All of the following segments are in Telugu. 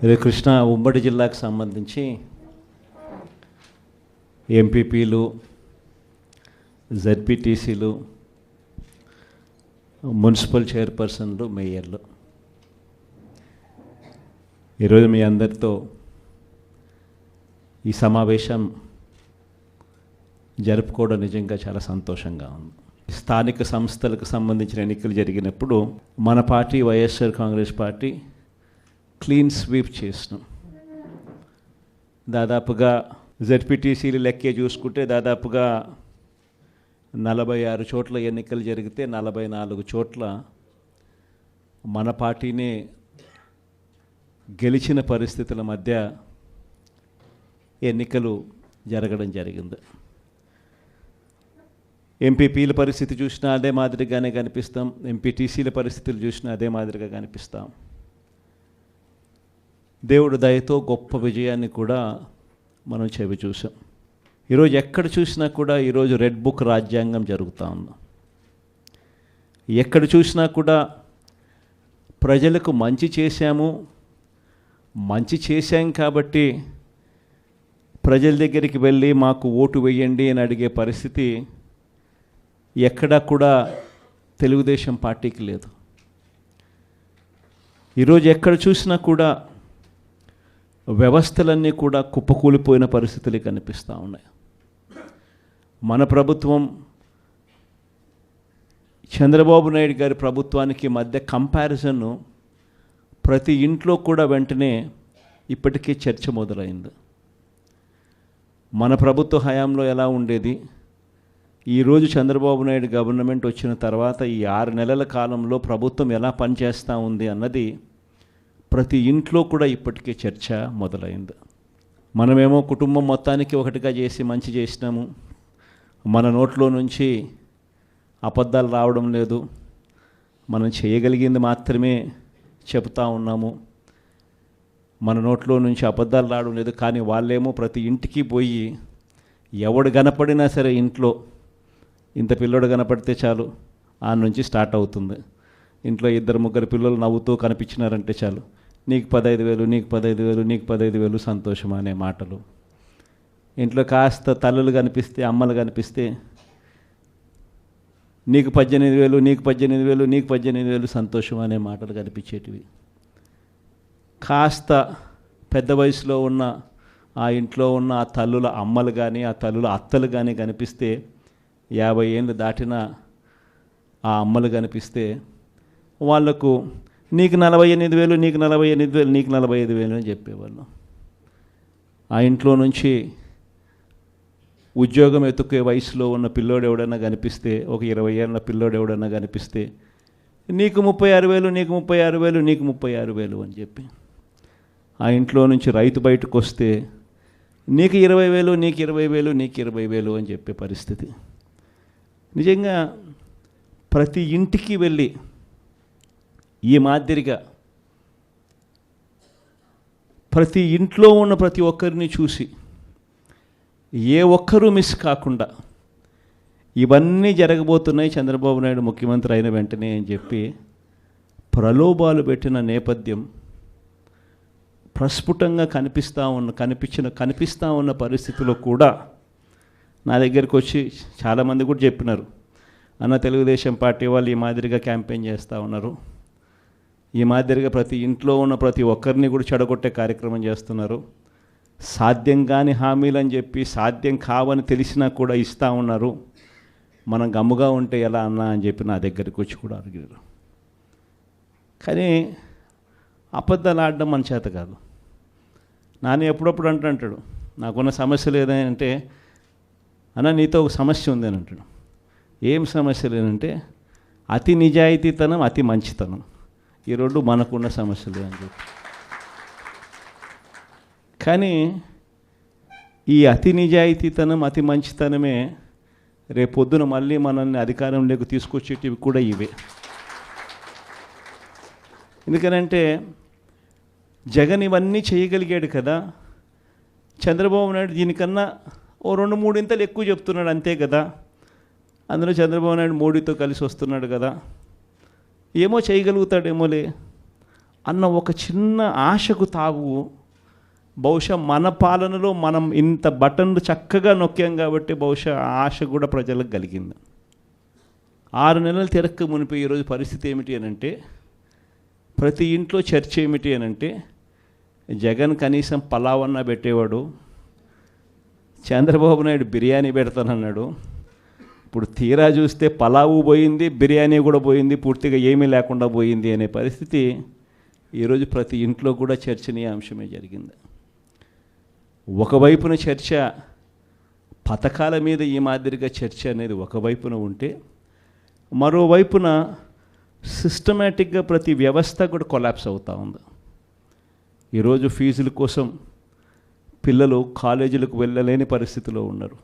ఇది కృష్ణా ఉమ్మడి జిల్లాకు సంబంధించి ఎంపీపీలు, జెడ్పీటీసీలు, మున్సిపల్ చైర్పర్సన్లు, మేయర్లు ఈరోజు మీ అందరితో ఈ సమావేశం జరుపుకోవడం నిజంగా చాలా సంతోషంగా ఉంది. స్థానిక సంస్థలకు సంబంధించిన ఎన్నికలు జరిగినప్పుడు మన party YSR Congress party clean sweep చేసినాం. దాదాపుగా జెడ్పీటీసీలు లెక్కే చూసుకుంటే దాదాపుగా 46 చోట్ల ఎన్నికలు జరిగితే 44 చోట్ల మన పార్టీనే గెలిచిన పరిస్థితుల మధ్య ఎన్నికలు జరగడం జరిగింది. ఎంపీపీల పరిస్థితి చూసినా అదే మాదిరిగానే కనిపిస్తాం, ఎంపీటీసీల పరిస్థితులు చూసినా అదే మాదిరిగా కనిపిస్తాం. దేవుడు దయతో గొప్ప విజయాన్ని కూడా మనం చెవి చూసాం. ఈరోజు ఎక్కడ చూసినా కూడా ఈరోజు రెడ్ బుక్ రాజ్యాంగం జరుగుతూ ఉంది. ఎక్కడ చూసినా కూడా ప్రజలకు మంచి చేశాం కాబట్టి ప్రజల దగ్గరికి వెళ్ళి మాకు ఓటు వేయండి అని అడిగే పరిస్థితి ఎక్కడా కూడా తెలుగుదేశం పార్టీకి లేదు. ఈరోజు ఎక్కడ చూసినా కూడా వ్యవస్థలన్నీ కూడా కుప్పకూలిపోయిన పరిస్థితులు కనిపిస్తూ ఉన్నాయి. మన ప్రభుత్వం చంద్రబాబు నాయుడు గారి ప్రభుత్వానికి మధ్య కంపారిజన్ ప్రతి ఇంట్లో కూడా వెంటనే ఇప్పటికే చర్చ మొదలైంది. మన ప్రభుత్వ హయాంలో ఎలా ఉండేది, ఈరోజు చంద్రబాబు నాయుడు గవర్నమెంట్ వచ్చిన తర్వాత ఈ 6 నెలల కాలంలో ప్రభుత్వం ఎలా పనిచేస్తూ ఉంది అన్నది ప్రతి ఇంట్లో కూడా ఇప్పటికే చర్చ మొదలైంది. మనమేమో కుటుంబం మొత్తానికి ఒకటిగా చేసి మంచి చేసినాము, మన నోట్లో నుంచి అబద్ధాలు రావడం లేదు, మనం చేయగలిగింది మాత్రమే చెబుతూ ఉన్నాము, మన నోట్లో నుంచి అబద్ధాలు రావడం లేదు. కానీ వాళ్ళేమో ప్రతి ఇంటికి పోయి ఎవడు కనపడినా సరే ఇంట్లో ఇంత పిల్లోడు కనపడితే చాలు ఆ నుంచి స్టార్ట్ అవుతుంది. ఇంట్లో 2-3 పిల్లలు నవ్వుతూ కనిపించినారంటే చాలు, నీకు 15,000, నీకు 15,000, నీకు 15,000 సంతోషం అనే మాటలు. ఇంట్లో కాస్త తల్లులు కనిపిస్తే, అమ్మలు కనిపిస్తే నీకు 18,000, నీకు 18,000, నీకు 18,000 సంతోషం అనే మాటలు కనిపించేటివి. కాస్త పెద్ద వయసులో ఉన్న ఆ ఇంట్లో ఉన్న ఆ తల్లుల అమ్మలు కానీ ఆ తల్లుల అత్తలు కానీ కనిపిస్తే 50 ఏళ్ళు దాటిన ఆ అమ్మలు కనిపిస్తే వాళ్లకు నీకు 48,000, నీకు 48,000, నీకు 45,000 అని చెప్పేవాళ్ళు. ఆ ఇంట్లో నుంచి ఉద్యోగం ఎత్తుకే వయసులో ఉన్న పిల్లోడు ఎవడన్నా కనిపిస్తే, ఒక 20 ఏళ్ళ పిల్లోడు ఎవడన్నా కనిపిస్తే నీకు 36,000, నీకు 36,000, నీకు 36,000 అని చెప్పి. ఆ ఇంట్లో నుంచి రైతు బయటకు వస్తే నీకు 20,000, నీకు 20,000, నీకు 20,000 అని చెప్పే పరిస్థితి. నిజంగా ప్రతి ఇంటికి వెళ్ళి ఈ మాదిరిగా ప్రతి ఇంట్లో ఉన్న ప్రతి ఒక్కరిని చూసి ఏ ఒక్కరూ మిస్ కాకుండా ఇవన్నీ జరగబోతున్నాయి చంద్రబాబు నాయుడు ముఖ్యమంత్రి అయిన వెంటనే అని చెప్పి ప్రలోభాలు పెట్టిన నేపథ్యం ప్రస్ఫుటంగా కనిపిస్తూ ఉన్న పరిస్థితిలో కూడా నా దగ్గరికి వచ్చి చాలామంది కూడా చెప్పినారు, అన్న తెలుగుదేశం పార్టీ వాళ్ళు ఈ మాదిరిగా క్యాంపెయిన్ చేస్తూ ఉన్నారు, ఈ మాదిరిగా ప్రతి ఇంట్లో ఉన్న ప్రతి ఒక్కరిని కూడా చెడగొట్టే కార్యక్రమం చేస్తున్నారు, సాధ్యం కాని హామీలు అని చెప్పి సాధ్యం కావని తెలిసినా కూడా ఇస్తూ ఉన్నారు, మనం గమ్ముగా ఉంటే ఎలా అన్నా అని చెప్పి నా దగ్గరికి వచ్చి కూడా అడిగారు. కానీ అబద్ధాలు ఆడడం మన చేత కాదు. నాని ఎప్పుడప్పుడు అంటాడు, నాకున్న సమస్య లేదంటే అన్న నీతో ఒక సమస్య ఉంది అని అంటాడు. ఏం సమస్య లేదంటే అతి నిజాయితీతనం, అతి మంచితనం, ఈ రెండు మనకున్న సమస్యలు అని చెప్పి. కానీ ఈ అతి నిజాయితీతనం, అతి మంచితనమే రేపొద్దున మళ్ళీ మనల్ని అధికారంలోకి తీసుకొచ్చేటివి కూడా ఇవే. ఎందుకనంటే జగన్ ఇవన్నీ చేయగలిగాడు కదా, చంద్రబాబు నాయుడు దీనికన్నా ఓ 2-3 ఇంతలు ఎక్కువ చెప్తున్నాడు అంతే కదా, అందులో చంద్రబాబు నాయుడు మోడీతో కలిసి వస్తున్నాడు కదా, ఏమో చేయగలుగుతాడేమోలే అన్న ఒక చిన్న ఆశకు తావు బహుశా మన పాలనలో మనం ఇంత బటన్లు చక్కగా నొక్కాం కాబట్టి బహుశా ఆ ఆశ కూడా ప్రజలకు కలిగింది. 6 నెలలు తిరక్క మునిపి ఈరోజు పరిస్థితి ఏమిటి అని అంటే, ప్రతి ఇంట్లో చర్చ ఏమిటి అని అంటే, జగన్ కనీసం పలావన్నా పెట్టేవాడు, చంద్రబాబు నాయుడు బిర్యానీ పెడతానన్నాడు. ఇప్పుడు తీరా చూస్తే పలావు పోయింది, బిర్యానీ కూడా పోయింది, పూర్తిగా ఏమీ లేకుండా పోయింది అనే పరిస్థితి ఈరోజు ప్రతి ఇంట్లో కూడా చర్చనీయాంశమే జరిగింది. ఒకవైపున చర్చ పథకాల మీద ఈ మాదిరిగా చర్చ అనేది ఒకవైపున ఉంటే, మరోవైపున సిస్టమేటిక్గా ప్రతి వ్యవస్థ కూడా కొలాప్స్ అవుతూ ఉంది. ఈరోజు ఫీజుల కోసం పిల్లలు కాలేజీలకు వెళ్ళలేని పరిస్థితిలో ఉన్నారు.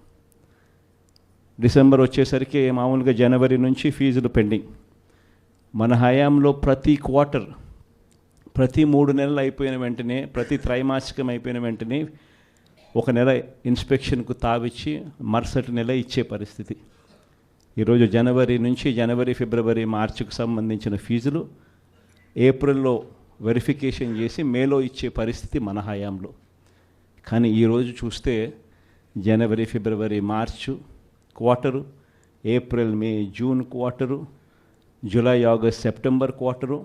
డిసెంబర్ వచ్చేసరికి మామూలుగా జనవరి నుంచి ఫీజులు పెండింగ్. మన హయాంలో ప్రతి క్వార్టర్, ప్రతి 3 నెలలు అయిపోయిన వెంటనే, ప్రతి త్రైమాసికం అయిపోయిన వెంటనే ఒక నెల ఇన్స్పెక్షన్కు తావిచ్చి మరుసటి నెల ఇచ్చే పరిస్థితి. ఈరోజు జనవరి, ఫిబ్రవరి, మార్చికి సంబంధించిన ఫీజులు ఏప్రిల్లో వెరిఫికేషన్ చేసి మేలో ఇచ్చే పరిస్థితి మన హయాంలో. కానీ ఈరోజు చూస్తే జనవరి, ఫిబ్రవరి, March quarter, April, May, June quarter, July, August, September quarter,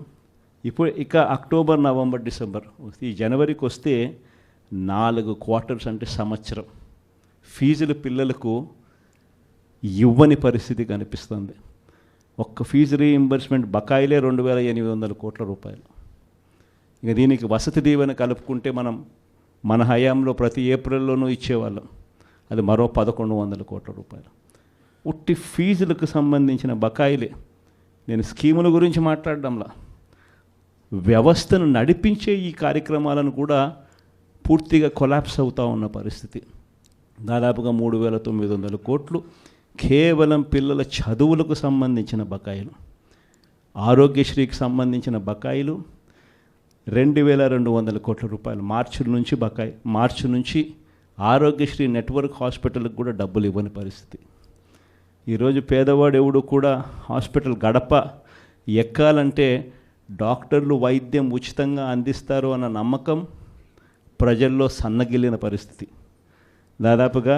ఇప్పుడు ఇక అక్టోబర్, నవంబర్, డిసెంబర్. ఈ జనవరికి వస్తే 4 క్వార్టర్స్ అంటే సంవత్సరం ఫీజులు పిల్లలకు ఇవ్వని పరిస్థితి కనిపిస్తుంది. ఒక్క ఫీజు రీయింబర్స్మెంట్ బకాయిలే 2,800 కోట్ల రూపాయలు. ఇక దీనికి వసతి దీవెన కలుపుకుంటే మన హయాంలో ప్రతి ఏప్రిల్లోనూ ఇచ్చేవాళ్ళం, అది మరో 1,100 కోట్ల రూపాయలు. ఉట్టి ఫీజులకు సంబంధించిన బకాయిలే. నేను స్కీముల గురించి మాట్లాడడంలా, వ్యవస్థను నడిపించే ఈ కార్యక్రమాలను కూడా పూర్తిగా కొలాప్స్ అవుతూ ఉన్న పరిస్థితి. దాదాపుగా 3,900 కోట్లు కేవలం పిల్లల చదువులకు సంబంధించిన బకాయిలు. ఆరోగ్యశ్రీకి సంబంధించిన బకాయిలు 2,200 కోట్ల రూపాయలు మార్చి నుంచి ఆరోగ్యశ్రీ నెట్వర్క్ హాస్పిటల్కి కూడా డబ్బులు ఇవ్వని పరిస్థితి. ఈరోజు పేదవాడు ఎవడు కూడా హాస్పిటల్ గడప ఎక్కాలంటే డాక్టర్లు వైద్యం ఉచితంగా అందిస్తారు అన్న నమ్మకం ప్రజల్లో సన్నగిల్లిన పరిస్థితి. దాదాపుగా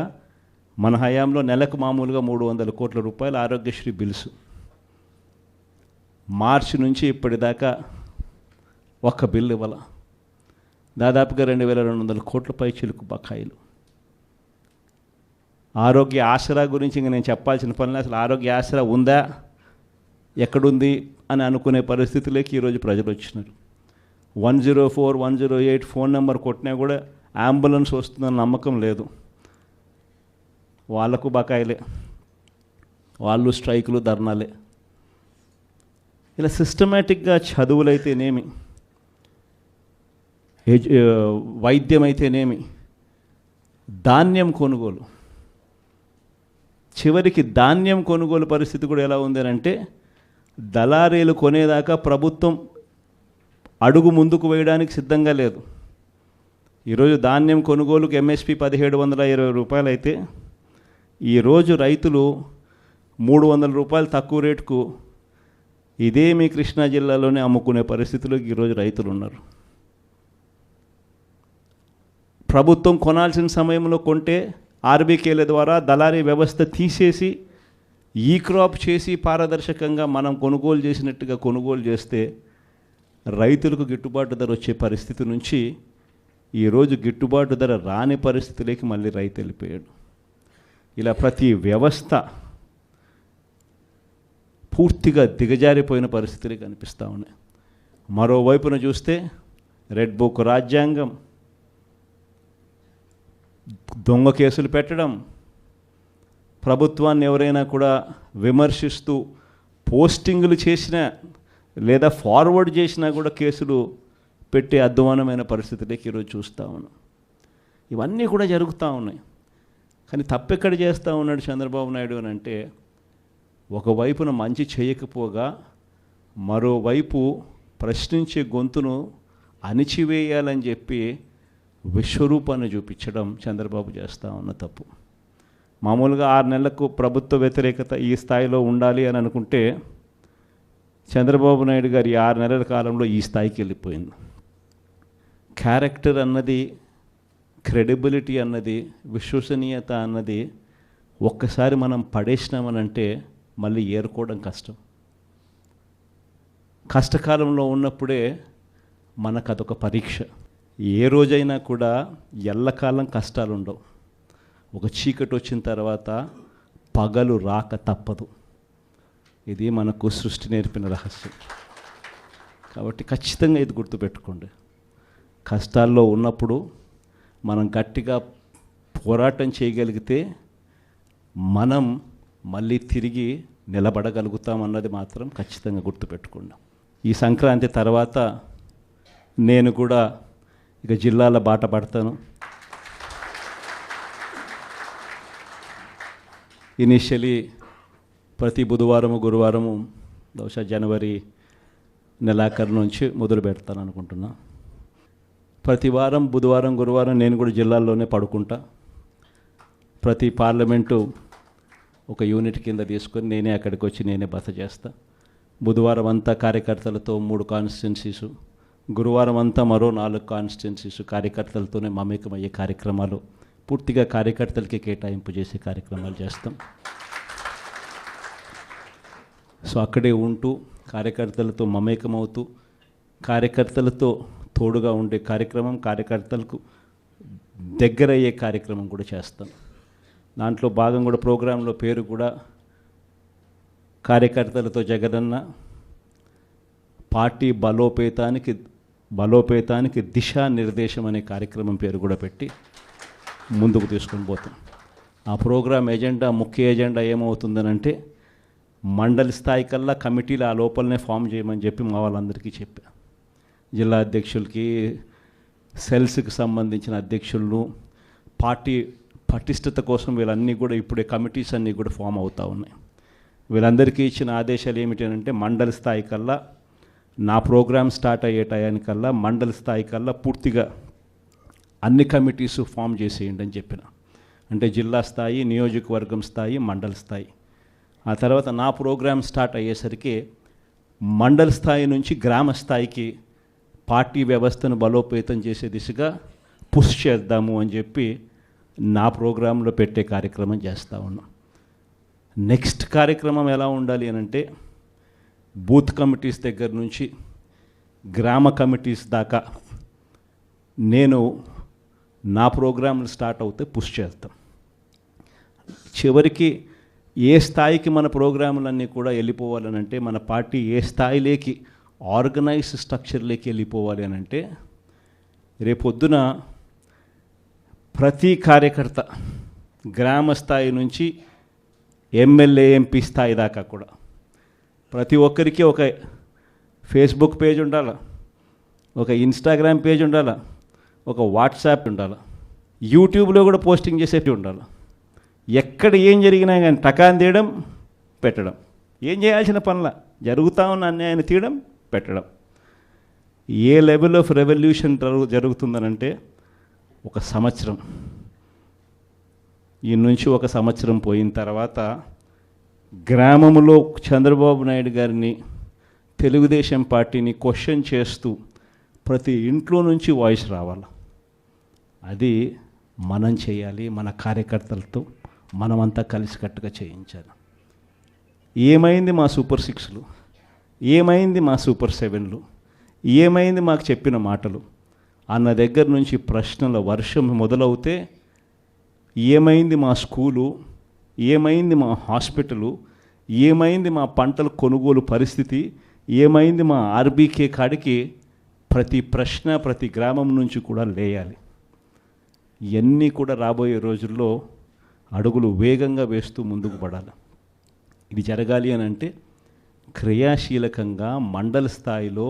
మన హయాంలో నెలకు మామూలుగా 300 కోట్ల రూపాయలు ఆరోగ్యశ్రీ బిల్సు. మార్చి నుంచి ఇప్పటిదాకా ఒక్క బిల్లు ఇవ్వాల. దాదాపుగా 2,200 కోట్ల పైచిలకు బకాయిలు. ఆరోగ్య ఆసరా గురించి ఇంక నేను చెప్పాల్సిన పనిలే. అసలు ఆరోగ్య ఆసరా ఉందా, ఎక్కడుంది అని అనుకునే పరిస్థితిలోకి ఈరోజు ప్రజలు వచ్చినారు. 104, 108 ఫోన్ నెంబర్ కొట్టినా కూడా అంబులెన్స్ వస్తుందన్న నమ్మకం లేదు. వాళ్లకు బకాయిలే, వాళ్ళు స్ట్రైకులు, ధర్నాలే. ఇలా సిస్టమేటిక్గా చదువులైతేనేమి, వైద్యం అయితేనేమి, ధాన్యం కొనుగోలు, చివరికి ధాన్యం కొనుగోలు పరిస్థితి కూడా ఎలా ఉంది అంటే, దళారీలు కొనేదాకా ప్రభుత్వం అడుగు ముందుకు వేయడానికి సిద్ధంగా లేదు. ఈరోజు ధాన్యం కొనుగోలుకు ఎంఎస్పి 1,720 రూపాయలు అయితే, ఈరోజు రైతులు 300 రూపాయలు తక్కువ రేటుకు ఇదే మీ కృష్ణా జిల్లాలోనే అమ్ముకునే పరిస్థితిలో ఈరోజు రైతులు ఉన్నారు. ప్రభుత్వం కొనాల్సిన సమయంలో కొంటే ఆర్బీకేల ద్వారా దళారీ వ్యవస్థ తీసేసి ఈ క్రాప్ చేసి పారదర్శకంగా మనం కొనుగోలు చేసినట్టుగా కొనుగోలు చేస్తే రైతులకు గిట్టుబాటు ధర వచ్చే పరిస్థితి నుంచి ఈరోజు గిట్టుబాటు ధర రాని పరిస్థితిలోకి మళ్ళీ రైతు వెళ్ళిపోయాడు. ఇలా ప్రతి వ్యవస్థ పూర్తిగా దిగజారిపోయిన పరిస్థితులు కనిపిస్తూ ఉన్నాయి. మరోవైపున చూస్తే రెడ్ బుక్ రాజ్యాంగం, దొంగ కేసులు పెట్టడం, ప్రభుత్వాన్ని ఎవరైనా కూడా విమర్శిస్తూ పోస్టింగులు చేసినా లేదా ఫార్వర్డ్ చేసినా కూడా కేసులు పెట్టే అధ్వానమైన పరిస్థితులకి ఈరోజు చూస్తూ ఉన్నాం. ఇవన్నీ కూడా జరుగుతూ ఉన్నాయి. కానీ తప్పెక్కడ చేస్తూ ఉన్నాడు చంద్రబాబు నాయుడు అని అంటే, ఒకవైపున మంచి చేయకపోగా మరోవైపు ప్రశ్నించే గొంతును అణిచివేయాలని చెప్పి విశ్వరూపాన్ని చూపించడం చంద్రబాబు చేస్తూ ఉన్న తప్పు. మామూలుగా 6 నెలలకు ప్రభుత్వ వ్యతిరేకత ఈ స్థాయిలో ఉండాలి అని అనుకుంటే చంద్రబాబు నాయుడు గారి 6 నెలల కాలంలో ఈ స్థాయికి వెళ్ళిపోయింది. క్యారెక్టర్ అన్నది, క్రెడిబిలిటీ అన్నది, విశ్వసనీయత అన్నది ఒక్కసారి మనం పడేసినామనంటే మళ్ళీ ఏరుకోవడం కష్టం. కష్టకాలంలో ఉన్నప్పుడే మనకు అదొక పరీక్ష. ఏ రోజైనా కూడా ఎల్లకాలం కష్టాలు ఉండవు. ఒక చీకటి వచ్చిన తర్వాత పగలు రాక తప్పదు. ఇది మనకు సృష్టి నేర్పిన రహస్యం. కాబట్టి ఖచ్చితంగా ఇది గుర్తుపెట్టుకోండి. కష్టాల్లో ఉన్నప్పుడు మనం గట్టిగా పోరాటం చేయగలిగితే మనం మళ్ళీ తిరిగి నిలబడగలుగుతాం అన్నది మాత్రం ఖచ్చితంగా గుర్తుపెట్టుకోండి. ఈ సంక్రాంతి తర్వాత నేను కూడా ఇక జిల్లాల బాట పడతాను. ఇనిషియలీ ప్రతి బుధవారము గురువారము బహుశా జనవరి నెలాఖరు నుంచి మొదలు పెడతాను అనుకుంటున్నా. ప్రతి వారం బుధవారం గురువారం నేను కూడా జిల్లాల్లోనే పడుకుంటా. ప్రతి పార్లమెంటు ఒక యూనిట్ కింద తీసుకొని నేనే అక్కడికి వచ్చి నేనే బస చేస్తా. బుధవారం అంతా కార్యకర్తలతో 3 కాన్స్టిట్యున్సీసు, గురువారం అంతా మరో 4 కాన్స్టిట్యున్సీసు కార్యకర్తలతోనే మమేకమయ్యే కార్యక్రమాలు, పూర్తిగా కార్యకర్తలకి కేటాయింపు చేసే కార్యక్రమాలు చేస్తాం. సో అక్కడే ఉంటూ కార్యకర్తలతో మమేకమవుతూ కార్యకర్తలతో తోడుగా ఉండే కార్యక్రమం, కార్యకర్తలకు దగ్గరయ్యే కార్యక్రమం కూడా చేస్తాం. దాంట్లో భాగం కూడా ప్రోగ్రాంలో పేరు కూడా కార్యకర్తలతో జగనన్న పార్టీ బలోపేతానికి దిశానిర్దేశం అనే కార్యక్రమం పేరు కూడా పెట్టి ముందుకు తీసుకొని పోతాం. ఆ ప్రోగ్రాం ఎజెండా, ముఖ్య ఎజెండా ఏమవుతుందనంటే మండలి స్థాయి కల్లా కమిటీలు ఆ లోపలనే ఫామ్ చేయమని చెప్పి మా వాళ్ళందరికీ చెప్పా. జిల్లా అధ్యక్షులకి, సెల్స్కి సంబంధించిన అధ్యక్షులను, పార్టీ పటిష్టత కోసం వీళ్ళన్నీ కూడా ఇప్పుడే కమిటీస్ అన్నీ కూడా ఫామ్ అవుతూ ఉన్నాయి. వీళ్ళందరికీ ఇచ్చిన ఆదేశాలు ఏమిటంటే మండలి స్థాయి కల్లా, నా ప్రోగ్రామ్ స్టార్ట్ అయ్యే టయానికల్లా మండలి స్థాయి కల్లా పూర్తిగా అన్ని కమిటీస్ ఫామ్ చేసేయండి అని చెప్పిన. అంటే జిల్లా స్థాయి, నియోజకవర్గం స్థాయి, మండల స్థాయి. ఆ తర్వాత నా ప్రోగ్రామ్ స్టార్ట్ అయ్యేసరికి మండల స్థాయి నుంచి గ్రామ స్థాయికి పార్టీ వ్యవస్థను బలోపేతం చేసే దిశగా పుష్ చేద్దాము అని చెప్పి నా ప్రోగ్రాంలో పెట్టే కార్యక్రమం చేస్తూ ఉన్నాం. నెక్స్ట్ కార్యక్రమం ఎలా ఉండాలి అని అంటే బూత్ కమిటీస్ దగ్గర నుంచి గ్రామ కమిటీస్ దాకా నేను నా ప్రోగ్రాంలు స్టార్ట్ అవుతే పుష్ చేస్తాం. చివరికి ఏ స్థాయికి మన ప్రోగ్రాములన్నీ కూడా వెళ్ళిపోవాలని అంటే, మన పార్టీ ఏ స్థాయిలోకి ఆర్గనైజ్ స్ట్రక్చర్లోకి వెళ్ళిపోవాలి అని అంటే, రేపొద్దున ప్రతి కార్యకర్త గ్రామ స్థాయి నుంచి ఎమ్మెల్యే, ఎంపీ స్థాయి దాకా కూడా ప్రతి ఒక్కరికి ఒక ఫేస్బుక్ పేజ్ ఉండాలి, ఒక ఇన్స్టాగ్రామ్ పేజ్ ఉండాలి, ఒక వాట్సాప్ ఉండాలి, యూట్యూబ్లో కూడా పోస్టింగ్ చేసేవి ఉండాలి. ఎక్కడ ఏం జరిగినా కానీ టకాన్ తీయడం, పెట్టడం, ఏం చేయాల్సిన పనుల జరుగుతూ ఉన్న అన్యాయాన్ని తీయడం, పెట్టడం. ఏ లెవెల్ ఆఫ్ రెవల్యూషన్ జరుగుతుందనంటే ఒక సంవత్సరం, ఈ నుంచి ఒక సంవత్సరం పోయిన తర్వాత గ్రామంలో చంద్రబాబు నాయుడు గారిని, తెలుగుదేశం పార్టీని క్వశ్చన్ చేస్తూ ప్రతి ఇంట్లో నుంచి వాయిస్ రావాలి. అది మనం చేయాలి. మన కార్యకర్తలతో మనమంతా కలిసికట్టుగా చేయించాలి. ఏమైంది మా సూపర్ 6లు, ఏమైంది మా సూపర్ 7లు, ఏమైంది మాకు చెప్పిన మాటలు అన్న దగ్గర నుంచి ప్రశ్నల వర్షం మొదలవుతే, ఏమైంది మా స్కూలు, ఏమైంది మా హాస్పిటలు, ఏమైంది మా పంటల కొనుగోలు పరిస్థితి, ఏమైంది మా ఆర్బీకే కాడికి ప్రతి ప్రశ్న ప్రతి గ్రామం నుంచి కూడా లేయాలి. ఇవన్నీ కూడా రాబోయే రోజుల్లో అడుగులు వేగంగా వేస్తూ ముందుకు పడాలి. ఇది జరగాలి అని అంటే క్రియాశీలకంగా మండల స్థాయిలో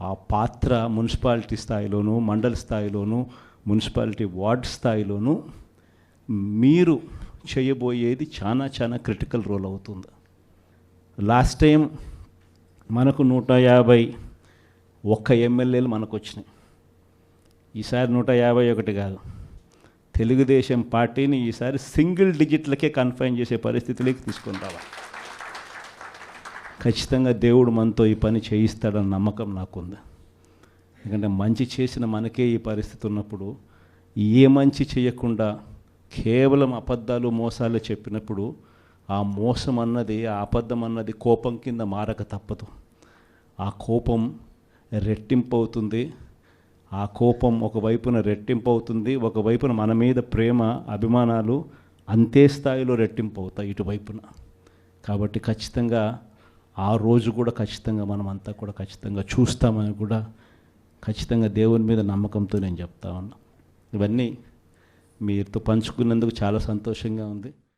ఆ పాత్ర, మున్సిపాలిటీ స్థాయిలోనూ, మండల స్థాయిలోనూ, మున్సిపాలిటీ వార్డ్ స్థాయిలోనూ మీరు చేయబోయేది చాలా చాలా క్రిటికల్ రోల్ అవుతుంది. లాస్ట్ టైం మనకు 151 ఎమ్మెల్యేలు మనకు వచ్చినాయి. ఈసారి 151 కాదు, తెలుగుదేశం పార్టీని ఈసారి సింగిల్ డిజిట్లకే కన్ఫైన్ చేసే పరిస్థితిలోకి తీసుకొని రావాలి. ఖచ్చితంగా దేవుడు మనతో ఈ పని చేయిస్తాడన్న నమ్మకం నాకుంది. ఎందుకంటే మంచి చేసిన మనకే ఈ పరిస్థితి ఉన్నప్పుడు ఏ మంచి చేయకుండా కేవలం అబద్ధాలు మోసాలు చెప్పినప్పుడు ఆ మోసం అన్నది, ఆ అబద్ధం అన్నది కోపం కింద మారక తప్పదు. ఆ కోపం రెట్టింపు అవుతుంది. ఆ కోపం ఒకవైపున రెట్టింపు అవుతుంది, ఒకవైపున మన మీద ప్రేమ అభిమానాలు అంతే స్థాయిలో రెట్టింపు అవుతాయి ఇటువైపున. కాబట్టి ఖచ్చితంగా ఆ రోజు కూడా ఖచ్చితంగా మనం అంతా కూడా ఖచ్చితంగా చూస్తామని కూడా ఖచ్చితంగా దేవుని మీద నమ్మకంతో నేను చెప్తా ఉన్నా. ఇవన్నీ మీతో పంచుకున్నందుకు చాలా సంతోషంగా ఉంది.